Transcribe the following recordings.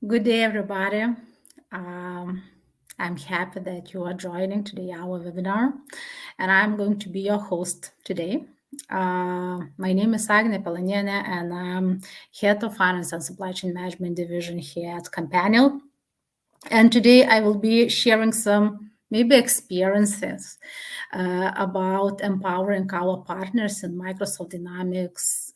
Good day, everybody. I'm happy that you are joining today our webinar, and I'm going to be your host today. My name is Agne Palaniene, and I'm Head of Finance and Supply Chain Management Division here at Companion. And today I will be sharing some maybe experiences about empowering our partners in Microsoft Dynamics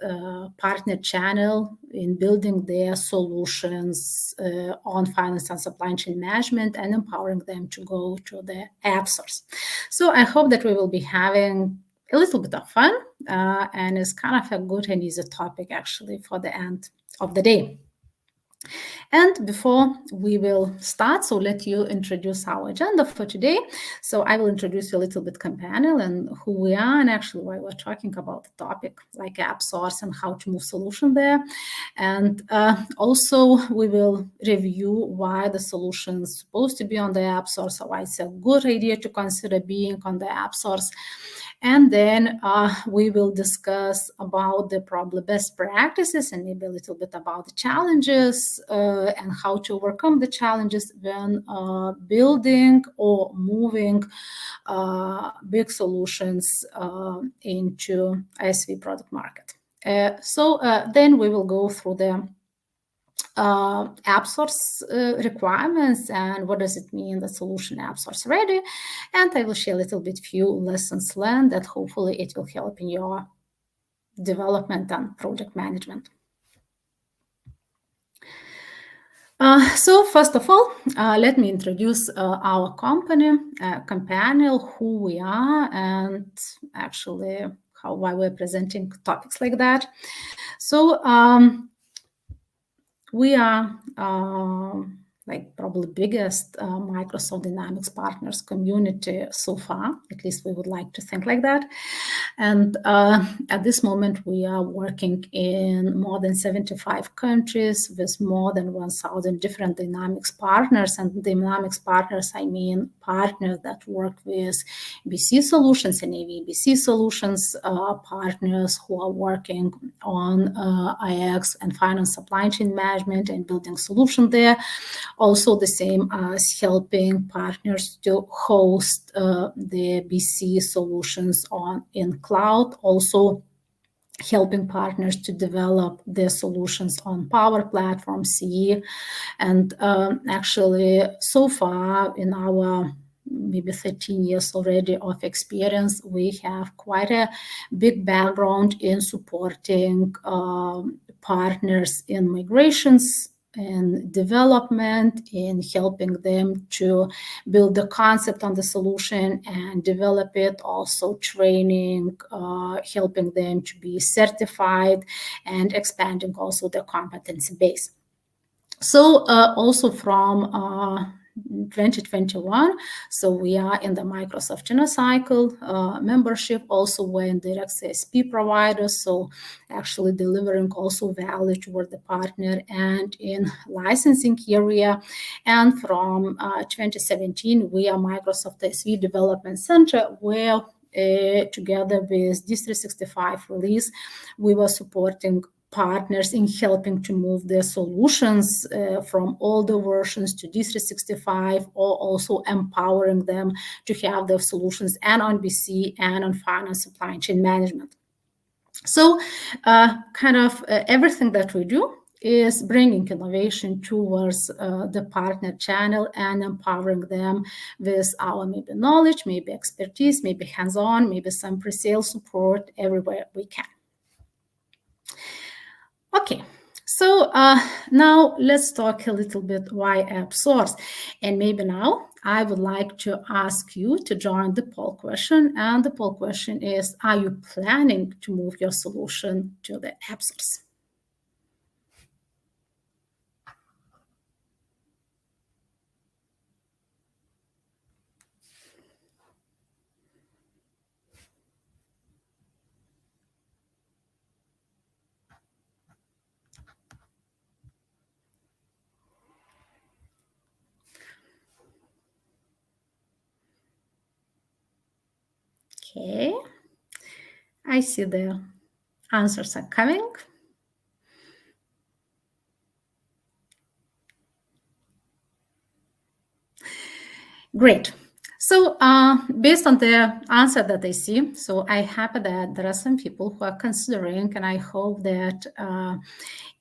partner channel in building their solutions on finance and supply chain management and empowering them to go to the AppSource. So I hope that we will be having a little bit of fun and it's kind of a good and easy topic actually for the end of the day. And before we will start, so let you introduce our agenda for today. So I will introduce you a little bit Companion and who we are and actually why we're talking about the topic like AppSource and how to move solution there. And also we will review why the solution is supposed to be on the AppSource, or why it's a good idea to consider being on the AppSource. And then we will discuss about the probably best practices and maybe a little bit about the challenges and how to overcome the challenges when building or moving big solutions into ISV product market. So then we will go through the AppSource requirements and what does it mean the solution AppSource ready, and I will share a little bit few lessons learned that hopefully it will help in your development and project management. So first of all, let me introduce our company, Companion, who we are, and actually why we're presenting topics like that. So we are like probably biggest Microsoft Dynamics partners community so far. At least we would like to think like that. And at this moment, we are working in more than 75 countries with more than 1,000 different Dynamics partners. And Dynamics partners, I mean partners that work with BC solutions and AVBC solutions, partners who are working on IX and finance supply chain management and building solution there. Also the same as helping partners to host the BC solutions in cloud, also helping partners to develop their solutions on Power Platform, CE. And actually, so far in our maybe 13 years already of experience, we have quite a big background in supporting partners in migrations and development, in helping them to build the concept on the solution and develop it, also training, helping them to be certified and expanding also their competency base. So also from 2021, so we are in the Microsoft Cycle membership. Also we're in direct CSP providers, so actually delivering also value toward the partner and in licensing area. And from 2017, we are Microsoft ISV Development Center, where together with D365 release, we were supporting partners in helping to move their solutions from older versions to D365, or also empowering them to have their solutions and on BC and on finance supply chain management. So everything that we do is bringing innovation towards the partner channel and empowering them with our maybe knowledge, maybe expertise, maybe hands-on, maybe some pre-sale support everywhere we can. Okay, so now let's talk a little bit why AppSource. And maybe now I would like to ask you to join the poll question. And the poll question is, are you planning to move your solution to the AppSource? Okay, I see the answers are coming. Great. So based on the answer that I see, so I happy that there are some people who are considering, and I hope that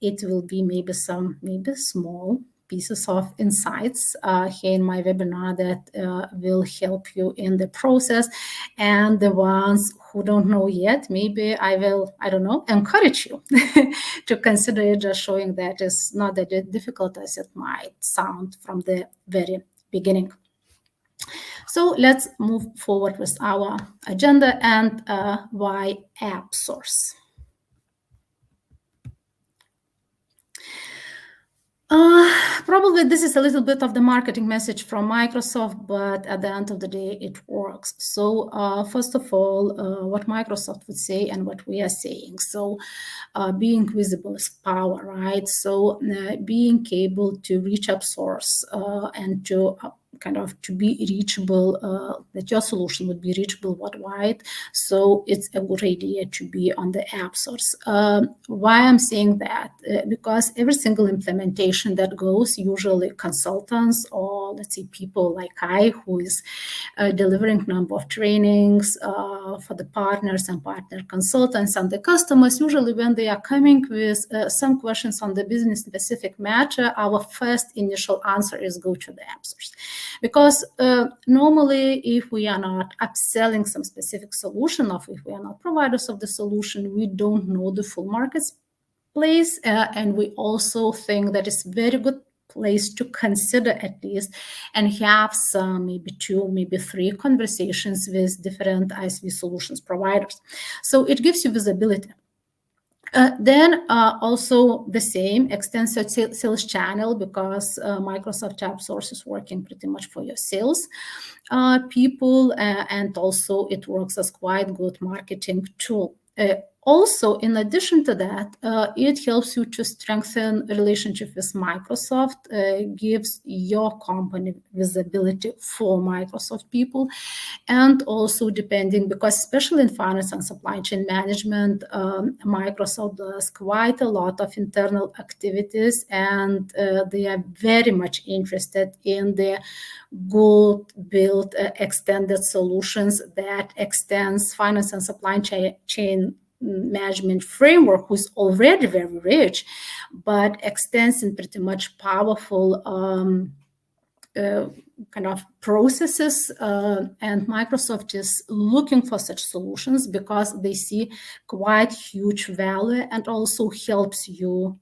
it will be maybe small pieces of insights here in my webinar that will help you in the process. And the ones who don't know yet, maybe I don't know, encourage you to consider it, just showing that it's not that difficult as it might sound from the very beginning. So let's move forward with our agenda and why AppSource. Probably this is a little bit of the marketing message from Microsoft, but at the end of the day, it works. So first of all, what Microsoft would say and what we are saying. So being visible is power, right? So being able to reach AppSource and to to be reachable, that your solution would be reachable worldwide. So it's a good idea to be on the AppSource. Why I'm saying that? Because every single implementation that goes, usually consultants or let's say people like I, who is delivering number of trainings for the partners and partner consultants and the customers, usually when they are coming with some questions on the business specific matter, our first initial answer is go to the AppSource. Because normally, if we are not upselling some specific solution, or if we are not providers of the solution, we don't know the full marketplace, and we also think that it's very good place to consider at least and have some maybe 2, maybe 3 conversations with different ISV solutions providers. So it gives you visibility. Then also the same extensive sales channel, because Microsoft AppSource is working pretty much for your sales people, and also it works as quite good marketing tool. Also, in addition to that, it helps you to strengthen relationship with Microsoft, gives your company visibility for Microsoft people, and also depending, because especially in finance and supply chain management, Microsoft does quite a lot of internal activities, and they are very much interested in the good built extended solutions that extends finance and supply chain management framework, who's already very rich, but extends in pretty much powerful kind of processes, and Microsoft is looking for such solutions because they see quite huge value, and also helps you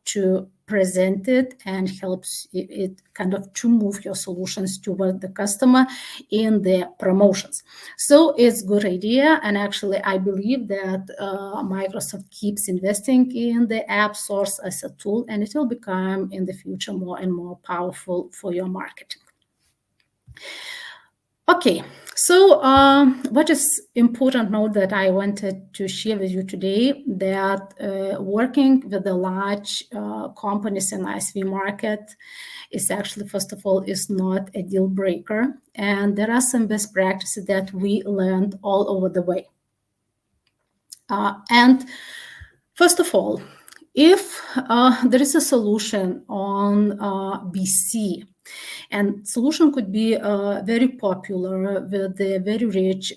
to present it and helps it kind of to move your solutions toward the customer in their promotions. So it's a good idea, and actually I believe that Microsoft keeps investing in the AppSource as a tool, and it will become in the future more and more powerful for your marketing. Okay, so what is important note that I wanted to share with you today, that working with the large companies in ISV market is actually, first of all, is not a deal breaker. And there are some best practices that we learned all over the way. And first of all, if there is a solution on BC, and solution could be very popular with a very rich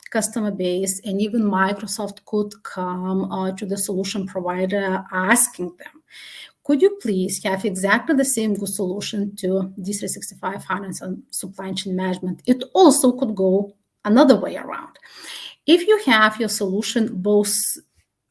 customer base, and even Microsoft could come to the solution provider asking them, could you please have exactly the same good solution to D365 Finance and Supply Chain Management? It also could go another way around. If you have your solution both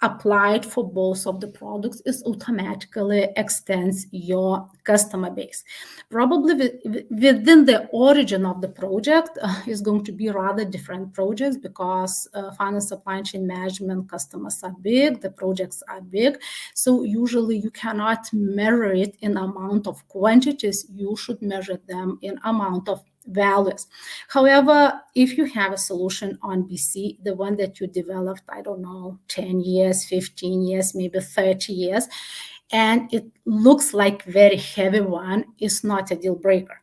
applied for both of the products, it automatically extends your customer base. Probably within the origin of the project is going to be rather different projects, because finance supply chain management customers are big, the projects are big. So usually you cannot measure it in amount of quantities, you should measure them in amount of values. However, if you have a solution on BC, the one that you developed, I don't know, 10 years, 15 years, maybe 30 years, and it looks like very heavy one, is not a deal breaker.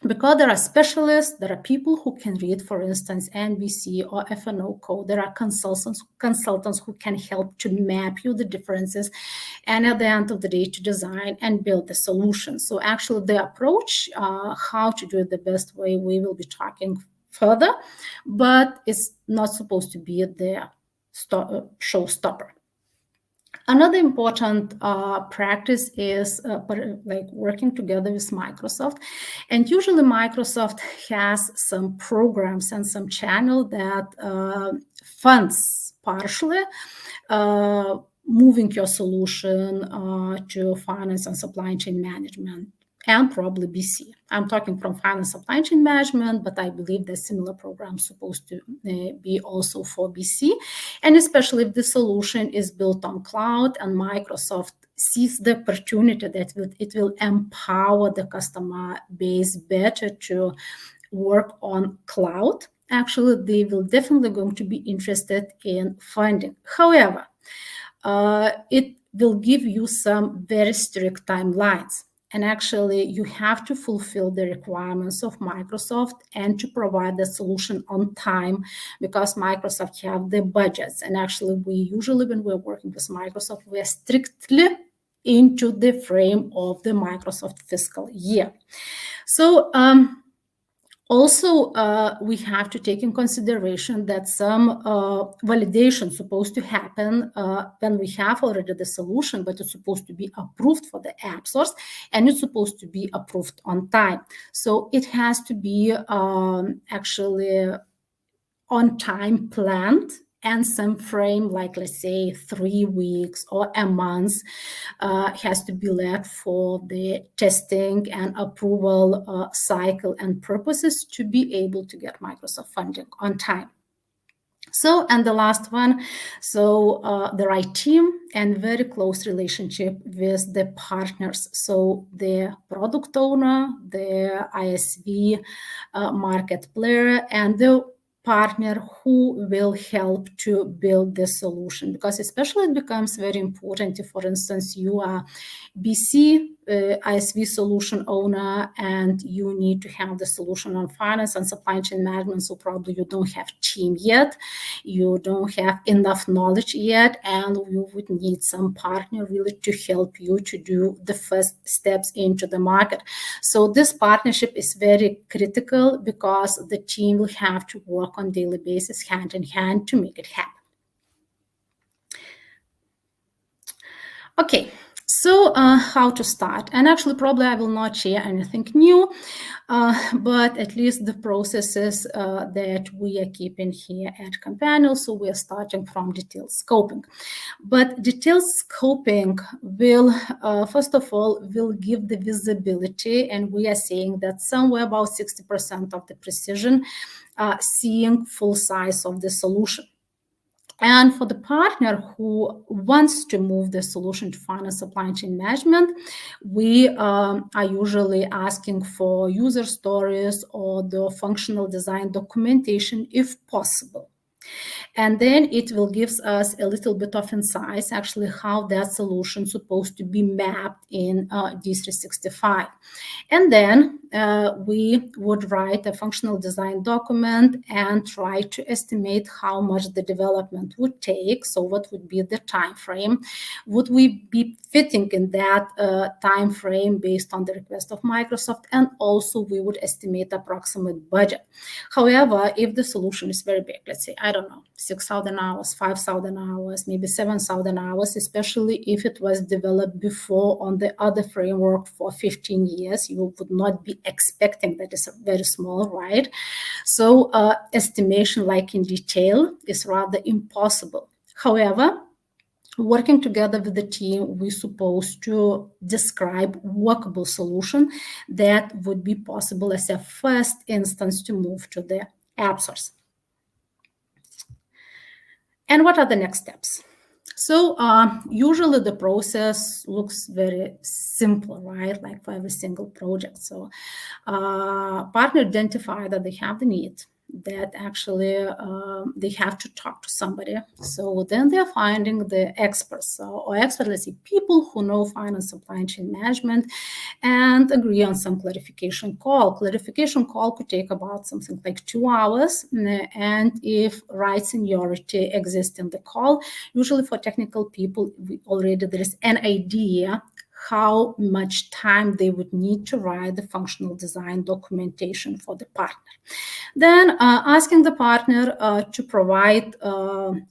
Because there are specialists, there are people who can read, for instance, NBC or F&O code. There are consultants who can help to map you the differences, and at the end of the day, to design and build the solution. So actually, the approach, how to do it the best way, we will be talking further, but it's not supposed to be the showstopper. Another important practice is like working together with Microsoft. And usually Microsoft has some programs and some channel that funds partially moving your solution to finance and supply chain management, and probably BC. I'm talking from finance supply chain management, but I believe that similar programs supposed to be also for BC. And especially if the solution is built on cloud and Microsoft sees the opportunity that it will empower the customer base better to work on cloud, actually, they will definitely going to be interested in funding. However, it will give you some very strict timelines. And actually, you have to fulfill the requirements of Microsoft and to provide the solution on time, because Microsoft have the budgets. And actually, we usually, when we're working with Microsoft, we are strictly into the frame of the Microsoft fiscal year. So also, we have to take in consideration that some validation is supposed to happen when we have already the solution, but it's supposed to be approved for the AppSource, and it's supposed to be approved on time. So it has to be actually on time planned, and some frame, like let's say 3 weeks or a month, has to be left for the testing and approval cycle and purposes to be able to get Microsoft funding on time. So, and the last one, so the right team and very close relationship with the partners. So the product owner, the ISV market player, and the partner who will help to build the solution, because especially it becomes very important if, for instance, you are BC ISV solution owner and you need to have the solution on finance and supply chain management. So probably you don't have team yet, you don't have enough knowledge yet, and you would need some partner really to help you to do the first steps into the market. So this partnership is very critical, because the team will have to work on daily basis, hand in hand, to make it happen. Okay. So how to start? And actually, probably I will not share anything new, but at least the processes that we are keeping here at Companion. So we are starting from detailed scoping. But detailed scoping will, first of all, will give the visibility, and we are saying that somewhere about 60% of the precision, seeing full size of the solution. And for the partner who wants to move the solution to finance supply chain management, we are usually asking for user stories or the functional design documentation if possible. And then it will give us a little bit of insights, actually, how that solution is supposed to be mapped in D365. And then we would write a functional design document and try to estimate how much the development would take. So what would be the time frame? Would we be fitting in that time frame based on the request of Microsoft? And also we would estimate approximate budget. However, if the solution is very big, let's say, I don't know, 6,000 hours, 5,000 hours, maybe 7,000 hours, especially if it was developed before on the other framework for 15 years, you would not be expecting that it's very small, right? So estimation like in detail is rather impossible. However, working together with the team, we're supposed to describe workable solution that would be possible as a first instance to move to the AppSource. And what are the next steps? So usually the process looks very simple, right? Like for every single project. So partner identify that they have the need. that actually they have to talk to somebody. So then they're finding the experts or experts, let's say people who know finance, supply chain management, and agree on some clarification call. Clarification call could take about something like 2 hours. And if right seniority exists in the call, usually for technical people, there is an idea how much time they would need to write the functional design documentation for the partner. Then asking the partner to provide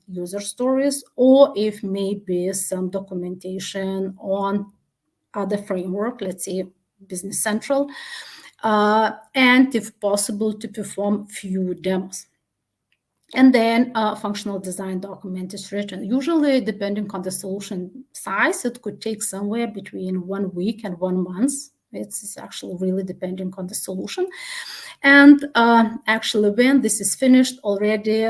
user stories, or if maybe some documentation on other framework, let's say Business Central, and if possible to perform few demos. And then a functional design document is written. Usually, depending on the solution size, it could take somewhere between 1 week and 1 month. It's actually really depending on the solution. And actually, when this is finished already,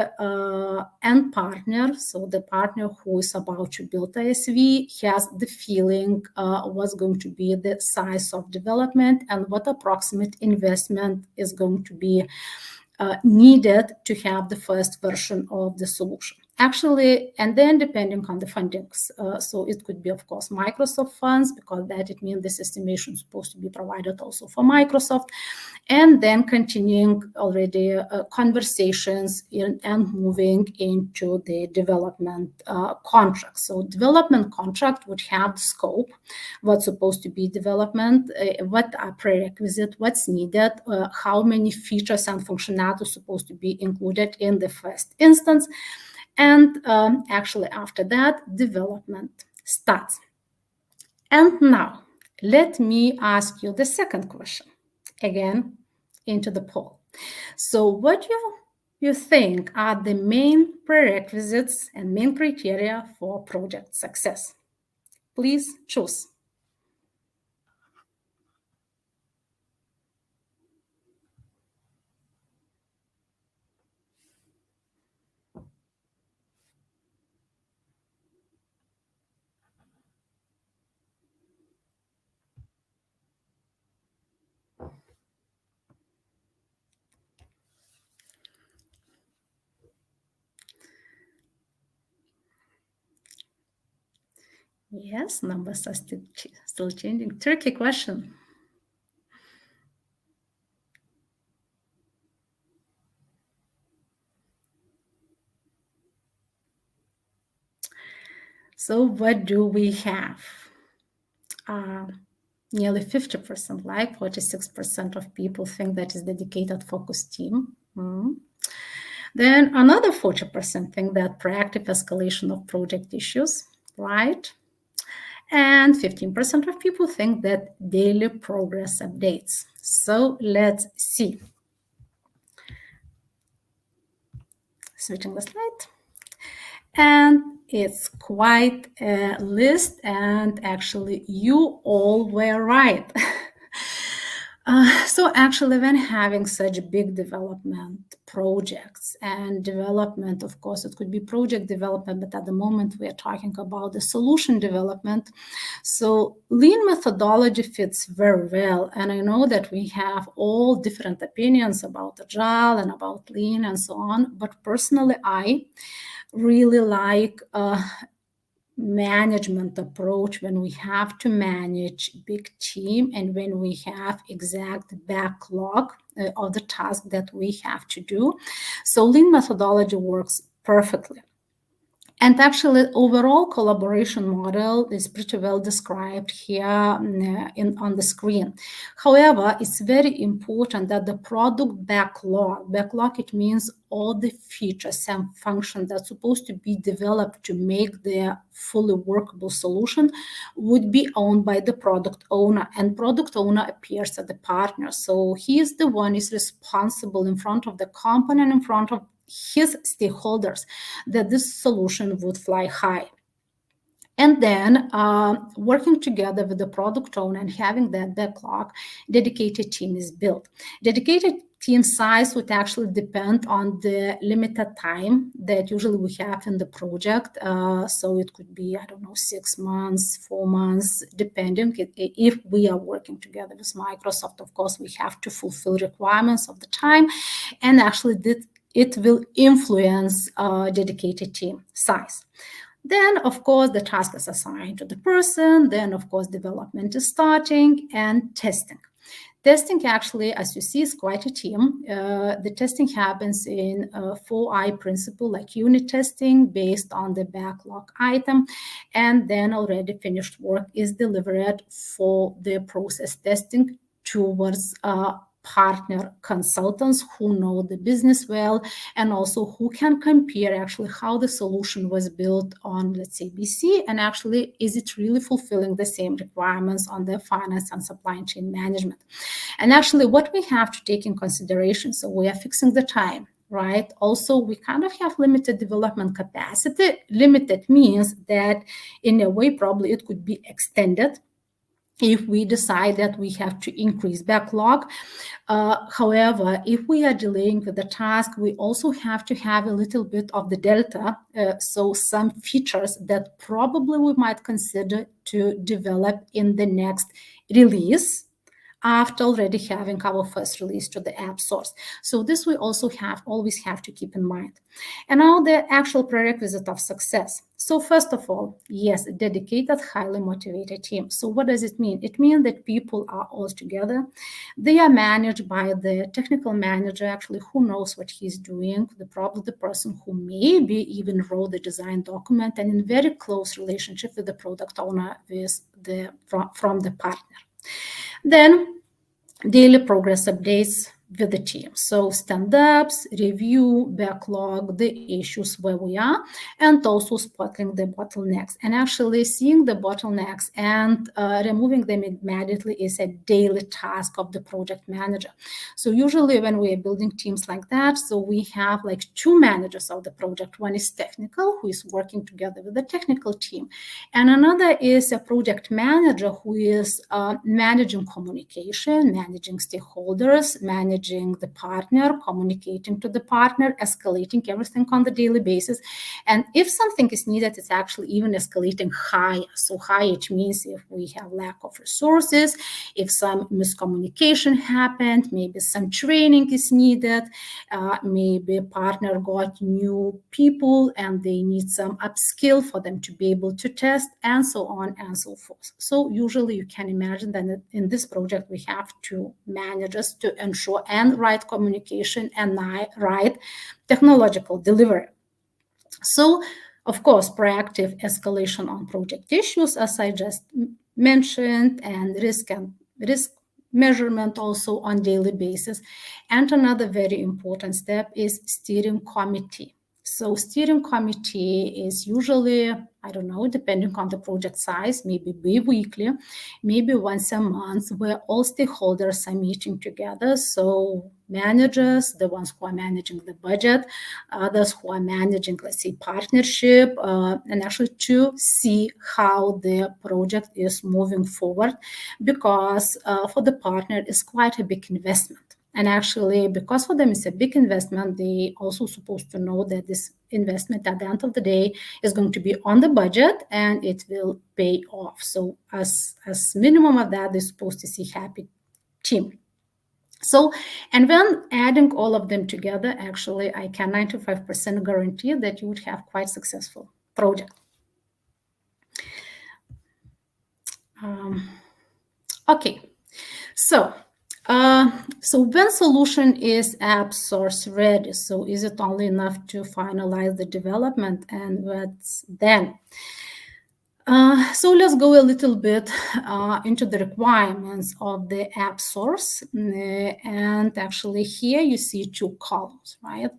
end partner, so the partner who is about to build ISV, has the feeling what's going to be the size of development and what approximate investment is going to be needed to have the first version of the solution. Actually, and then depending on the fundings, so it could be, of course, Microsoft funds, because that it means this estimation is supposed to be provided also for Microsoft, and then continuing already conversations and moving into the development contract. So development contract would have the scope, what's supposed to be development, what are prerequisites, what's needed, how many features and functionality is supposed to be included in the first instance. And actually, after that, development starts. And now, let me ask you the second question, again, into the poll. So what do you think are the main prerequisites and main criteria for project success? Please choose. Yes, numbers are still changing. Tricky question. So what do we have? Nearly 50%, like 46% of people think that is dedicated focused team. Then another 40% think that proactive escalation of project issues, right? And 15% of people think that daily progress updates. So let's see. Switching the slide. And it's quite a list, and actually you all were right. So actually, when having such big development projects and development, of course, it could be project development, but at the moment we are talking about the solution development. So lean methodology fits very well. And I know that we have all different opinions about agile and about lean and so on. But personally, I really like management approach when we have to manage big team and when we have exact backlog of the task that we have to do. So lean methodology works perfectly. And actually, overall collaboration model is pretty well described here on the screen. However, it's very important that the product backlog, it means all the features and functions that's supposed to be developed to make the fully workable solution would be owned by the product owner. And product owner appears as the partner. So he is the one is responsible in front of the company and in front of his stakeholders that this solution would fly high. And then working together with the product owner and having that backlog, dedicated team is built. Dedicated team size would actually depend on the limited time that usually we have in the project. So it could be, I don't know, 6 months, 4 months, depending. If we are working together with Microsoft, of course, we have to fulfill requirements of the time, and actually it will influence dedicated team size. Then, of course, the task is assigned to the person. Then, of course, development is starting and testing. Testing actually, as you see, is quite a team. The testing happens in 4I principle, like unit testing based on the backlog item. And then already finished work is delivered for the process testing towards partner consultants who know the business well, and also who can compare actually how the solution was built on, let's say, BC, and actually is it really fulfilling the same requirements on the finance and supply chain management. And actually what we have to take in consideration, so we are fixing the time, right? Also, we kind of have limited development capacity. Limited means that in a way, probably it could be extended if we decide that we have to increase backlog. However, if we are delaying with the task, we also have to have a little bit of the delta, so some features that probably we might consider to develop in the next release after already having our first release to the AppSource. So this we also always have to keep in mind. And now the actual prerequisite of success. So first of all, yes, a dedicated, highly motivated team. So what does it mean? It means that people are all together. They are managed by the technical manager, actually, who knows what he's doing, probably the person who maybe even wrote the design document, and in very close relationship with the product owner from the partner. Then daily progress updates with the team. So stand-ups, review, backlog, the issues where we are, and also spotting the bottlenecks. And actually seeing the bottlenecks and removing them immediately is a daily task of the project manager. So usually when we are building teams like that, so we have like 2 managers of the project. One is technical, who is working together with the technical team. And another is a project manager who is managing communication, managing stakeholders, managing the partner, communicating to the partner, escalating everything on the daily basis. And if something is needed, it's actually even escalating high. So high, it means if we have lack of resources, if some miscommunication happened, maybe some training is needed, maybe a partner got new people and they need some upskill for them to be able to test, and so on and so forth. So usually you can imagine that in this project, we have 2 managers to ensure and right communication and right technological delivery. So, of course, proactive escalation on project issues, as I just mentioned, and risk measurement also on daily basis. And another very important step is steering committee. So steering committee is usually, I don't know, depending on the project size, maybe bi-weekly, maybe once a month, where all stakeholders are meeting together. So managers, the ones who are managing the budget, others who are managing, let's say, partnership, and actually to see how the project is moving forward, because for the partner, it's quite a big investment. And actually, because for them it's a big investment, they also supposed to know that this investment at the end of the day is going to be on the budget and it will pay off. So as minimum of that, they're supposed to see happy team. So, and when adding all of them together, actually, I can 95% guarantee that you would have quite successful project. Okay, so when solution is AppSource ready, so is it only enough to finalize the development, and what's then? So let's go a little bit into the requirements of the AppSource. And actually here you see 2 columns, right?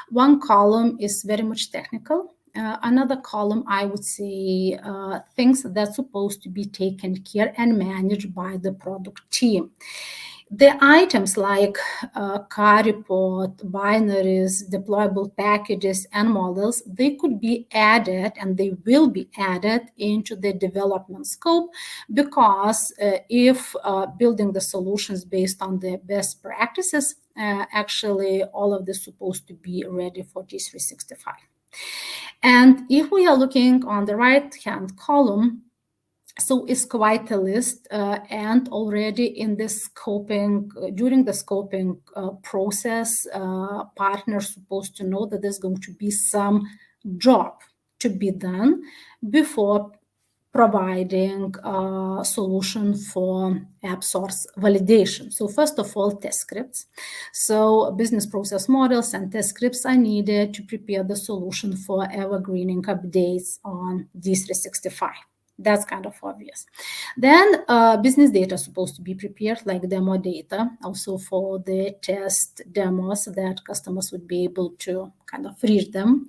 One column is very much technical. Another column, I would say, things that's supposed to be taken care and managed by the product team. The items like car report, binaries, deployable packages, and models, they could be added and they will be added into the development scope, because if building the solutions based on the best practices, actually all of this is supposed to be ready for D365. And if we are looking on the right-hand column, so it's quite a list, and already in the scoping, during the scoping process, partners supposed to know that there's going to be some job to be done before providing a solution for AppSource validation. So first of all, test scripts. So business process models and test scripts are needed to prepare the solution for evergreening updates on D365. That's kind of obvious. Then business data is supposed to be prepared, like demo data, also for the test demos that customers would be able to kind of read them.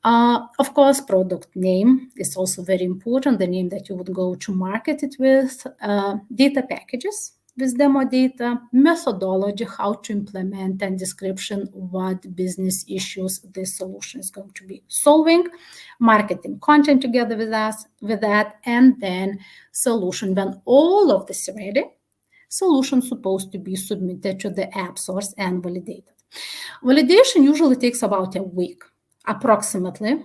Of course, product name is also very important, the name that you would go to market it with, data packages with demo data, methodology, how to implement, and description what business issues this solution is going to be solving, marketing content together with that, and then solution. When all of this is ready, solution supposed to be submitted to the AppSource and validated. Validation usually takes about a week, approximately,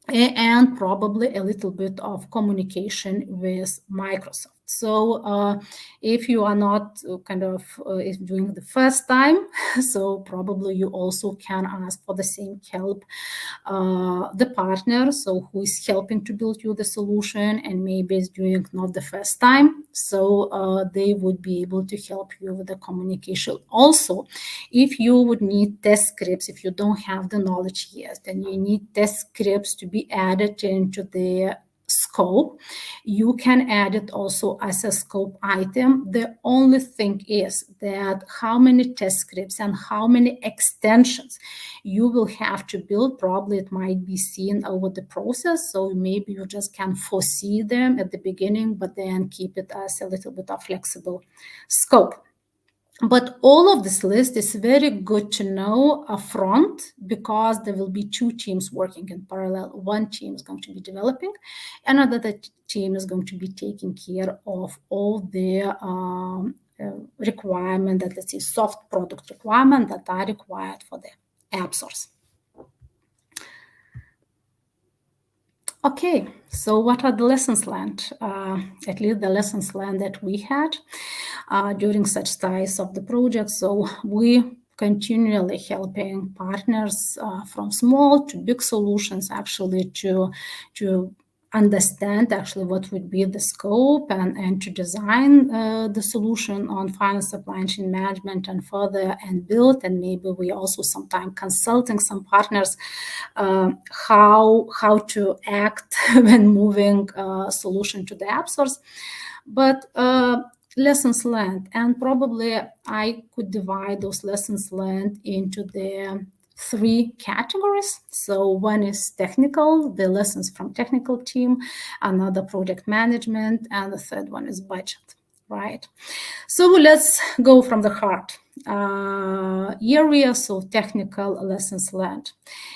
and probably a little bit of communication with Microsoft. So if you are not doing the first time, so probably you also can ask for the same help, the partner, so who is helping to build you the solution and maybe is doing not the first time, so they would be able to help you with the communication. Also, if you would need test scripts, if you don't have the knowledge yet, then you need test scripts to be added into the scope. You can add it also as a scope item. The only thing is that how many test scripts and how many extensions you will have to build, probably it might be seen over the process. So maybe you just can foresee them at the beginning, but then keep it as a little bit of flexible scope. But all of this list is very good to know upfront, because there will be two teams working in parallel. One team is going to be developing, another team is going to be taking care of all the requirement, that let's say soft product requirement that are required for the AppSource. Okay, so what are the lessons learned? At least the lessons learned that we had during such size of the project. So we continually helping partners from small to big solutions, actually to understand actually what would be the scope and to design the solution on finance, supply chain management, and further and build. And maybe we also sometimes consulting some partners how to act when moving a solution to the AppSource. But lessons learned, and probably I could divide those lessons learned into the three categories. So one is technical, the lessons from technical team, another project management, and the third one is budget, right? So let's go from the heart areas of technical lessons learned.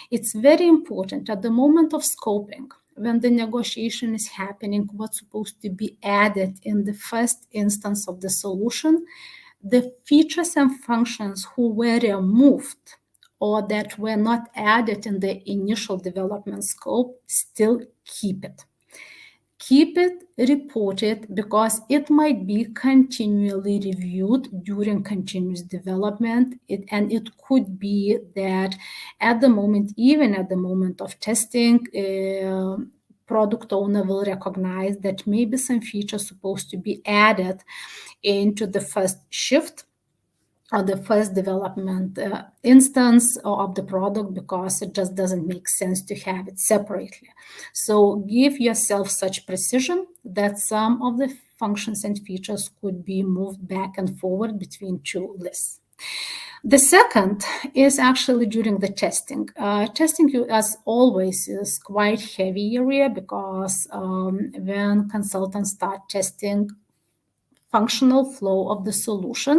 It's very important at the moment of scoping, when the negotiation is happening, what's supposed to be added in the first instance of the solution, the features and functions who were removed or that were not added in the initial development scope, still keep it. Keep it reported, because it might be continually reviewed during continuous development. And it could be that at the moment, even at the moment of testing, product owner will recognize that maybe some features supposed to be added into the first shift or the first development instance of the product, because it just doesn't make sense to have it separately. So give yourself such precision that some of the functions and features could be moved back and forward between two lists. The second is actually during the testing. Testing, as always, is quite heavy area, because when consultants start testing functional flow of the solution,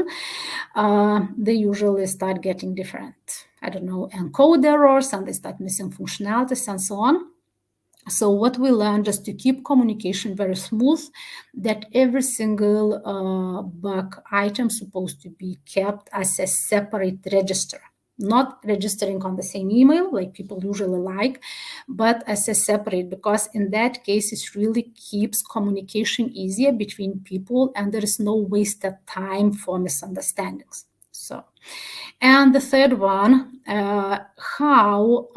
they usually start getting different, I don't know, encode errors, and they start missing functionalities and so on. So what we learned is to keep communication very smooth, that every single bug item is supposed to be kept as a separate register, not registering on the same email like people usually like, but as a separate, because in that case, it really keeps communication easier between people and there is no wasted time for misunderstandings. So, and the third one, how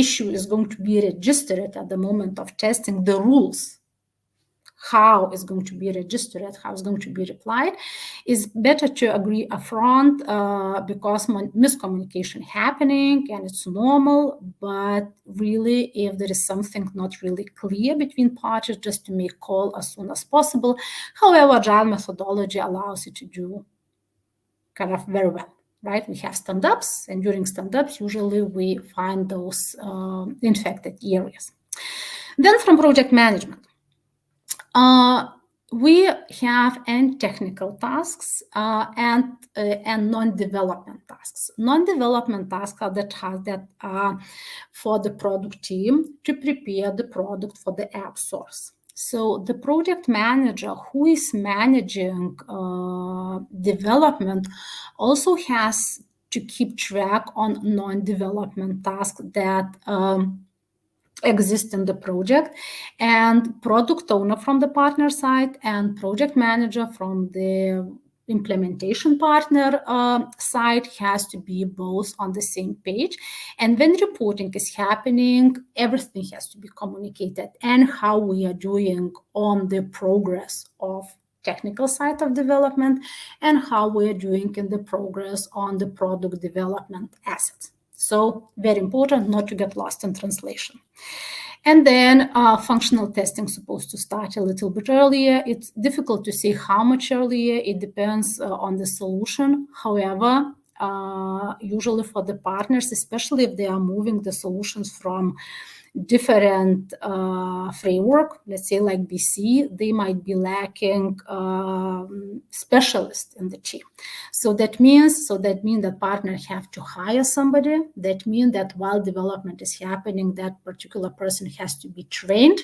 issue is going to be registered at the moment of testing, the rules, how it's going to be registered, how it's going to be replied, is better to agree upfront because miscommunication happening and it's normal, but really if there is something not really clear between parties, just to make call as soon as possible. However, Agile methodology allows you to do kind of very well. Right, we have stand-ups, and during stand-ups, usually we find those infected areas. Then from project management, we have technical tasks and non-development tasks. Non-development tasks are the tasks that are for the product team to prepare the product for the AppSource. So the project manager who is managing development also has to keep track on non-development tasks that exist in the project, and product owner from the partner side and project manager from the implementation partner side has to be both on the same page. And when reporting is happening, everything has to be communicated, and how we are doing on the progress of technical side of development and how we're doing in the progress on the product development assets. So very important not to get lost in translation. And then functional testing is supposed to start a little bit earlier. It's difficult to say how much earlier. It depends on the solution. However, usually for the partners, especially if they are moving the solutions from different framework, let's say like BC, they might be lacking specialists in the team. So that means that partners have to hire somebody. That means that while development is happening, that particular person has to be trained,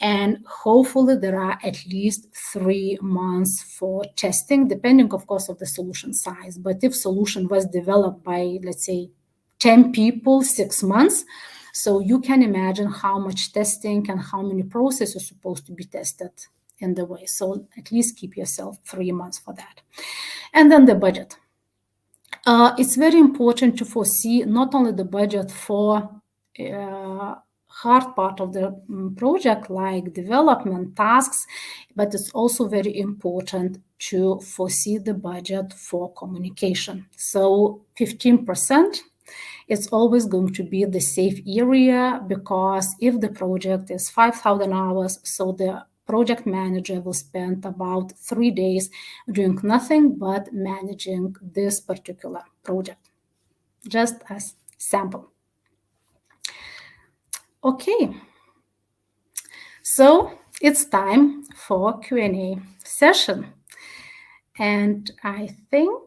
and hopefully there are at least 3 months for testing, depending, of course, of the solution size. But if solution was developed by, let's say, 10 people, 6 months, so you can imagine how much testing and how many processes are supposed to be tested in the way. So at least keep yourself 3 months for that. And then the budget. It's very important to foresee not only the budget for hard part of the project like development tasks, but it's also very important to foresee the budget for communication. So 15%. It's always going to be the safe area, because if the project is 5,000 hours, so the project manager will spend about 3 days doing nothing but managing this particular project, just as sample. Okay, so it's time for Q&A session. And I think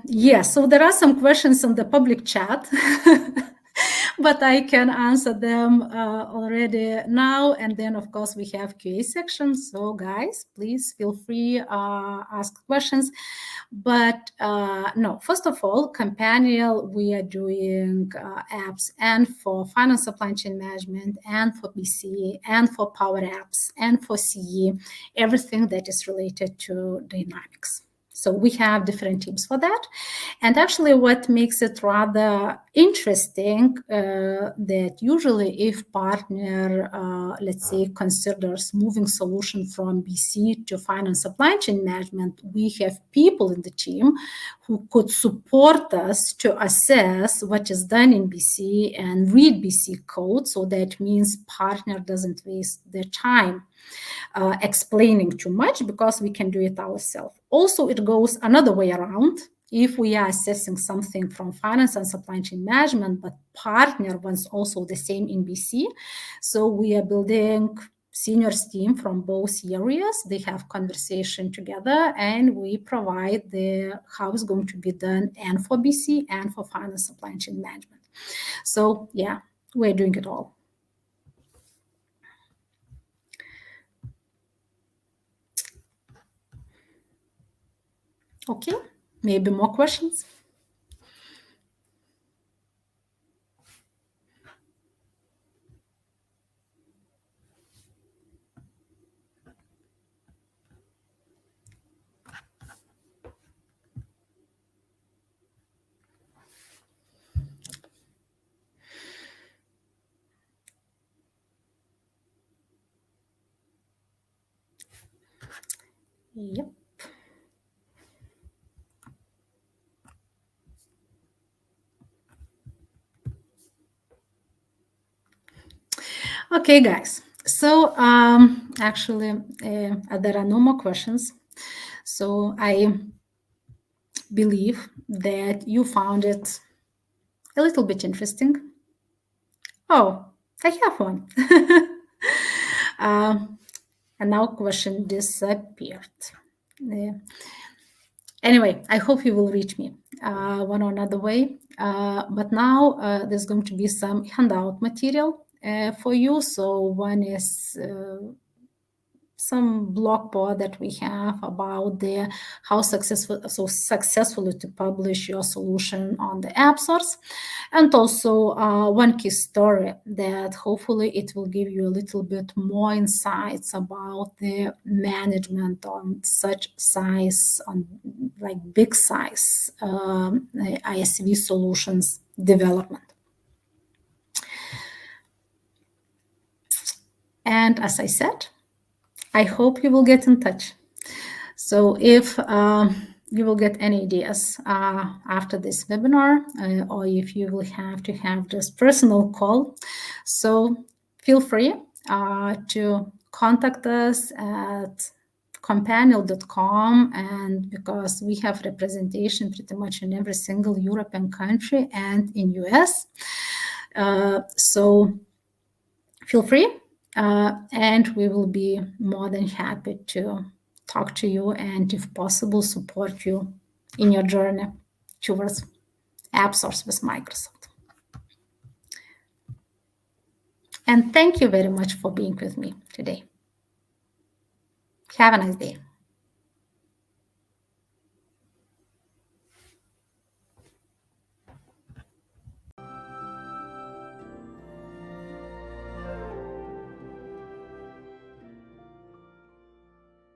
yes, so there are some questions in the public chat, but I can answer them already now. And then, of course, we have QA section. So, guys, please feel free ask questions. But no, first of all, Companion, we are doing apps and for finance supply chain management and for BC and for Power Apps and for CE, everything that is related to Dynamics. So we have different teams for that. And actually, what makes it rather interesting that usually if partner, let's say, considers moving solution from BC to finance supply chain management, we have people in the team who could support us to assess what is done in BC and read BC code. So that means partner doesn't waste their time explaining too much, because we can do it ourselves. Also, it goes another way around. If we are assessing something from finance and supply chain management, but partner wants also the same in BC, so we are building seniors team from both areas. They have conversation together, and we provide the how it's going to be done, and for BC and for finance supply chain management. So yeah, we're doing it all. Okay, maybe more questions? Yep. Okay, guys. So actually, there are no more questions. So I believe that you found it a little bit interesting. Oh, I have one. And now question disappeared. Anyway, I hope you will reach me one or another way. But now there's going to be some handout material for you. So one is some blog post that we have about the how successfully to publish your solution on the AppSource, and also one case story that hopefully it will give you a little bit more insights about the management on such size, on like big size ISV solutions development. And as I said, I hope you will get in touch. So if you will get any ideas after this webinar, or if you will have to have this personal call, so feel free to contact us at companion.com, and because we have representation pretty much in every single European country and in US, so feel free. And we will be more than happy to talk to you and, if possible, support you in your journey towards AppSource with Microsoft. And thank you very much for being with me today. Have a nice day.